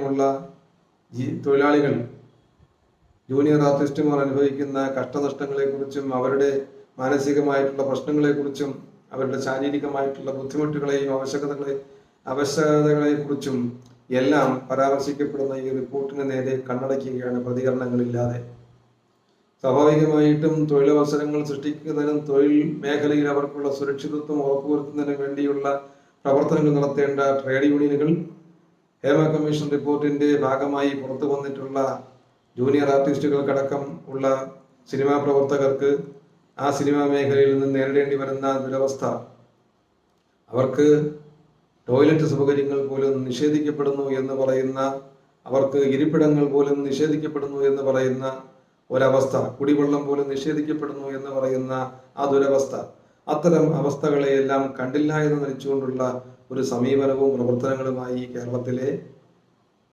ഉള്ള തൊഴിലാളികൾ, ജൂനിയർ ആർട്ടിസ്റ്റുമാർ അനുഭവിക്കുന്ന കഷ്ടനഷ്ടങ്ങളെക്കുറിച്ചും അവരുടെ മാനസികമായിട്ടുള്ള പ്രശ്നങ്ങളെക്കുറിച്ചും അവരുടെ ശാരീരികമായിട്ടുള്ള ബുദ്ധിമുട്ടുകളെയും അവശതകളെക്കുറിച്ചും എല്ലാം പരാമർശിക്കപ്പെടുന്ന ഈ റിപ്പോർട്ടിന് നേരെ കണ്ണടയ്ക്കുകയാണ് പ്രതികരണങ്ങളില്ലാതെ. സ്വാഭാവികമായിട്ടും തൊഴിലവസരങ്ങൾ സൃഷ്ടിക്കുന്നതിനും തൊഴിൽ മേഖലയിൽ അവർക്കുള്ള സുരക്ഷിതത്വം ഉറപ്പുവരുത്തുന്നതിനും വേണ്ടിയുള്ള പ്രവർത്തനങ്ങൾ നടത്തേണ്ട ട്രേഡ് യൂണിയനുകൾ ഹേമ കമ്മീഷൻ റിപ്പോർട്ടിന്റെ ഭാഗമായി പുറത്തു വന്നിട്ടുള്ള ജൂനിയർ ആർട്ടിസ്റ്റുകൾക്കടക്കം ഉള്ള സിനിമാ പ്രവർത്തകർക്ക് ആ സിനിമാ മേഖലയിൽ നിന്ന് നേരിടേണ്ടി വരുന്ന ദുരവസ്ഥ, അവർക്ക് ടോയ്ലറ്റ് സൗകര്യങ്ങൾ പോലും നിഷേധിക്കപ്പെടുന്നു എന്ന് പറയുന്ന, അവർക്ക് ഇരിപ്പിടങ്ങൾ പോലും നിഷേധിക്കപ്പെടുന്നു എന്ന് പറയുന്ന ഒരവസ്ഥ, കുടിവെള്ളം പോലും നിഷേധിക്കപ്പെടുന്നു എന്ന് പറയുന്ന ആ ദുരവസ്ഥ, അത്തരം അവസ്ഥകളെയെല്ലാം കണ്ടില്ല എന്ന് നടിച്ചുകൊണ്ടുള്ള ഒരു സമീപനവും പ്രവർത്തനങ്ങളുമായി കേരളത്തിലെ